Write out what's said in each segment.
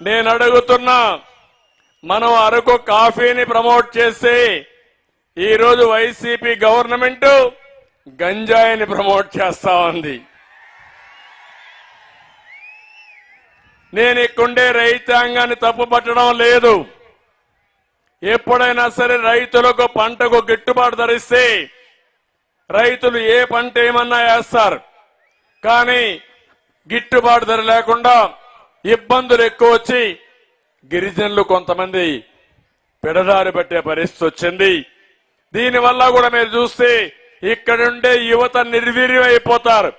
నేను అడుగుతున్నా, మనం అరకు కాఫీని ప్రమోట్ చేసి ఈరోజు వైసీపీ గవర్నమెంట్ గంజాయిని ప్రమోట్ చేస్తా ఉంది. నేను ఇక్కడుండే రైతాంగాన్ని తప్పుపట్టడం లేదు. ఎప్పుడైనా సరే రైతులకు పంటకు గిట్టుబాటు ధరిస్తే రైతులు ఏ పంట ఏమన్నా వేస్తారు. కానీ గిట్టుబాటు ధర లేకుండా ఇబ్బందులు ఎక్కువ వచ్చి గిరిజనులు కొంతమంది పెడదారి పట్టే పరిస్థితి వచ్చింది. దీనివల్ల కూడా మీరు చూస్తే ఇక్కడుండే యువత నిర్వీర్యం అయిపోతారు.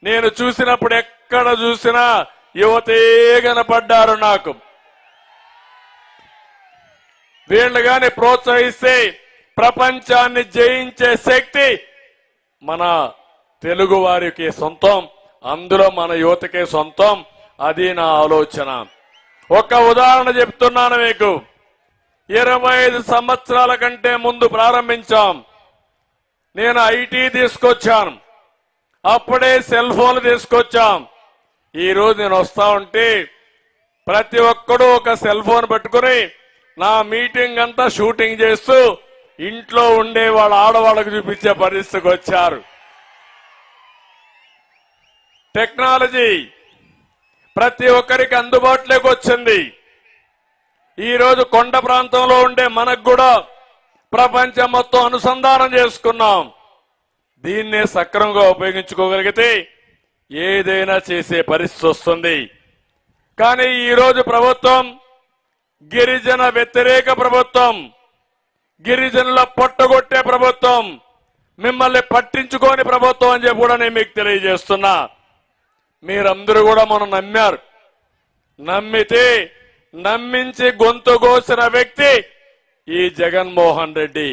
నేను చూసినప్పుడు ఎక్కడ చూసినా యువతే కనపడ్డారు నాకు. వీళ్ళు గాని ప్రోత్సహిస్తే ప్రపంచాన్ని జయించే శక్తి మన తెలుగు వారికి సొంతం, అందులో మన యువతకే సొంతం. అది నా ఆలోచన. ఒక ఉదాహరణ చెప్తున్నాను మీకు. 25 సంవత్సరాల కంటే ముందు ప్రారంభించాం. నేను ఐటీ తీసుకొచ్చాను, అప్పుడే సెల్ ఫోన్లు తీసుకొచ్చాం. ఈ రోజు నేను వస్తా ఉంటే ప్రతి ఒక్కడూ ఒక సెల్ ఫోన్ పెట్టుకుని నా మీటింగ్ అంతా షూటింగ్ చేస్తూ ఇంట్లో ఉండే వాళ్ళ ఆడవాళ్ళకు చూపించే పరిస్థితికి వచ్చారు. టెక్నాలజీ ప్రతి ఒక్కరికి అందుబాటులోకి వచ్చింది. ఈ రోజు కొండ ప్రాంతంలో ఉండే మనకు కూడా ప్రపంచం మొత్తం అనుసంధానం చేసుకున్నాం. దీన్నే సక్రమంగా ఉపయోగించుకోగలిగితే ఏదైనా చేసే పరిస్థితి వస్తుంది. కానీ ఈరోజు ప్రభుత్వం గిరిజన వ్యతిరేక ప్రభుత్వం, గిరిజనుల పొట్టగొట్టే ప్రభుత్వం, మిమ్మల్ని పట్టించుకోని ప్రభుత్వం అని చెప్పి కూడా నేను మీకు తెలియజేస్తున్నా. మీరందరూ కూడా మనం నమ్మారు. నమ్మితే నమ్మించి గొంతు కోసిన వ్యక్తి ఈ జగన్మోహన్ రెడ్డి.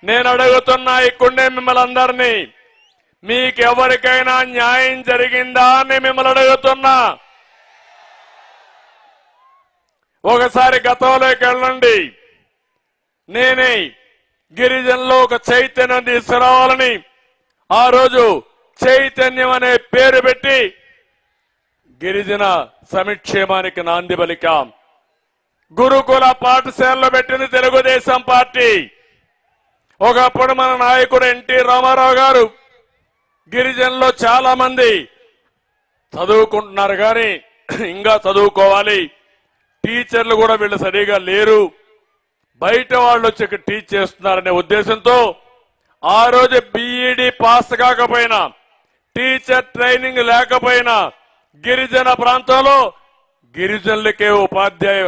నేను అడుగుతున్నా ఇక్కడే మిమ్మల్ని అందరినీ, మీకెవరికైనా న్యాయం జరిగిందా అని మిమ్మల్ని అడుగుతున్నా. ఒకసారి గతంలోకి వెళ్ళండి. నేనే గిరిజనులో ఒక చైతన్యం తీసుకురావాలని ఆ రోజు చైతన్యం అనే పేరు పెట్టి గిరిజన సంక్షేమానికి నాంది పలికాం. గురుకుల పాఠశాలలో పెట్టింది తెలుగుదేశం పార్టీ. ఒకప్పుడు మన నాయకుడు ఎన్టీ రామారావు గారు గిరిజనుల్లో చాలా మంది చదువుకుంటున్నారు, కానీ ఇంకా చదువుకోవాలి, టీచర్లు కూడా వీళ్ళు సరిగా లేరు, బయట వాళ్ళు వచ్చి ఇక్కడ టీచ్ చేస్తున్నారనే ఉద్దేశంతో ఆ రోజు బీఈడీ పాస్ కాకపోయినా, టీచర్ ట్రైనింగ్ లేకపోయినా గిరిజన ప్రాంతంలో గిరిజనులకే ఉపాధ్యాయ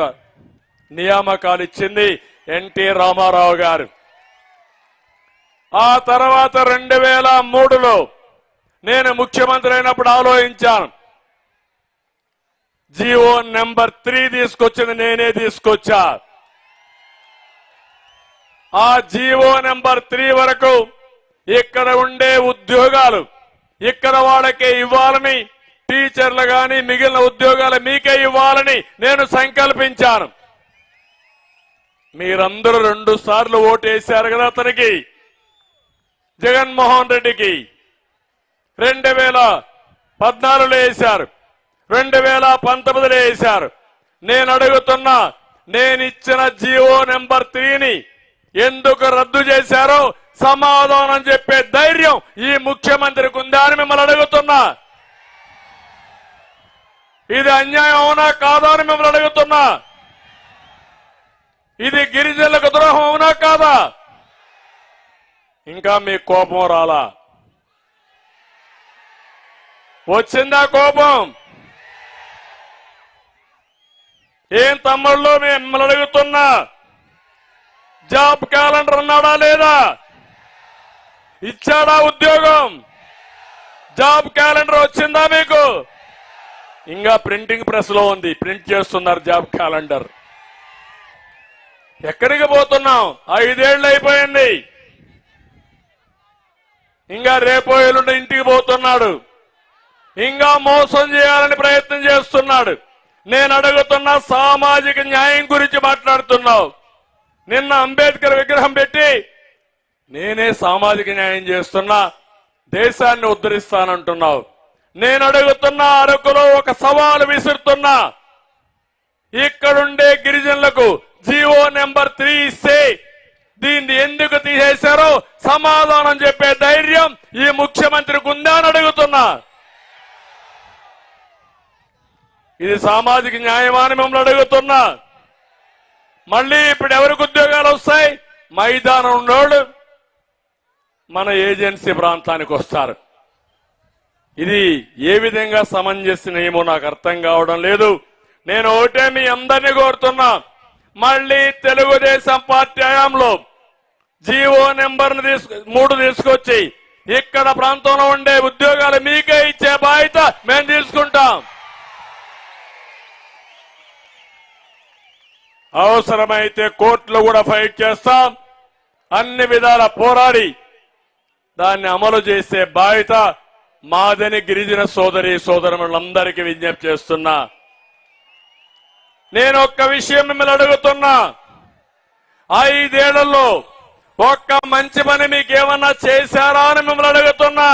నియామకాలు ఇచ్చింది ఎన్టీ రామారావు గారు. ఆ తర్వాత 2003లో నేను ముఖ్యమంత్రి అయినప్పుడు ఆలోచించాను. జీవో నెంబర్ 3 తీసుకొచ్చింది నేనే తీసుకొచ్చా. ఆ జీవో నెంబర్ 3 వరకు ఇక్కడ ఉండే ఉద్యోగాలు ఇక్కడ వాళ్ళకే ఇవ్వాలని, టీచర్లు గాని మిగిలిన ఉద్యోగాలు మీకే ఇవ్వాలని నేను సంకల్పించాను. మీరందరూ 2 సార్లు ఓటేశారు కదా అతనికి, జగన్మోహన్ రెడ్డికి. 2014లో వేశారు, 2019లో వేశారు. నేను అడుగుతున్నా, నేనిచ్చిన జీవో నెంబర్ 3ని ఎందుకు రద్దు చేశారో సమాధానం చెప్పే ధైర్యం ఈ ముఖ్యమంత్రికి ఉందా అని మిమ్మల్ని అడుగుతున్నా. ఇది అన్యాయం అవునా కాదా అని మిమ్మల్ని అడుగుతున్నా. ఇది గిరిజనులకు ద్రోహం అవునా కాదా? ఇంకా మీ కోపం రాలా? వచ్చిందా కోపం? ఏం తమ్ముళ్ళు మిమ్మల్ని అడుగుతున్నా, జాబ్ క్యాలెండర్ అన్నాడా లేదా? ఇచ్చాడా ఉద్యోగం? జాబ్ క్యాలెండర్ వచ్చిందా మీకు? ఇంకా ప్రింటింగ్ ప్రెస్ లో ఉంది, ప్రింట్ చేస్తున్నారు జాబ్ క్యాలెండర్. ఎక్కడికి పోతున్నాం? 5 ఏళ్ళు అయిపోయింది. ఇంకా రేపో ఎల్లుండి ఇంటికి పోతున్నాడు. ఇంకా మోసం చేయాలని ప్రయత్నం చేస్తున్నాడు. నేను అడుగుతున్న సామాజిక న్యాయం గురించి మాట్లాడుతున్నావు. నిన్న అంబేద్కర్ విగ్రహం పెట్టి నేనే సామాజిక న్యాయం చేస్తున్నా, దేశాన్ని ఉద్ధరిస్తానంటున్నావు. నేను అడుగుతున్నా, అరకులో ఒక సవాలు విసురుతున్నా. ఇక్కడుండే గిరిజనులకు జీవో నెంబర్ 3 ఇస్తే దీన్ని ఎందుకు తీసేశారో సమాధానం చెప్పే ధైర్యం ఈ ముఖ్యమంత్రికి ఉందా అని అడుగుతున్నా. ఇది సామాజిక న్యాయమా అని మిమ్మల్ని అడుగుతున్నా. మళ్ళీ ఇప్పుడు ఎవరికి ఉద్యోగాలు వస్తాయి? మైదానం ఉన్నోళ్ళు మన ఏజెన్సీ ప్రాంతానికి వస్తారు. ఇది ఏ విధంగా సమంజసమేమో నాకు అర్థం కావడం లేదు. నేను ఒకటే మీ అందరినీ కోరుతున్నా, మళ్ళీ తెలుగుదేశం పార్టీ హయాంలో జీవో నెంబర్ 3 తీసుకొచ్చి ఇక్కడ ప్రాంతంలో ఉండే ఉద్యోగాలు మీకే ఇచ్చే బాధ్యత మేము తీసుకుంటాం. అవసరమైతే కోర్టులో కూడా ఫైట్ చేస్తాం. అన్ని విధాల పోరాడి దాన్ని అమలు చేసే బాధ్యత మాదని గిరిజన సోదరి సోదరులందరికీ విజ్ఞప్తి చేస్తున్నా. నేను ఒక్క విషయం మిమ్మల్ని అడుగుతున్నా, 5 ఏళ్లలో ఒక్క మంచి పని మీకేమన్నా చేశారా అని మిమ్మల్ని అడుగుతున్నా.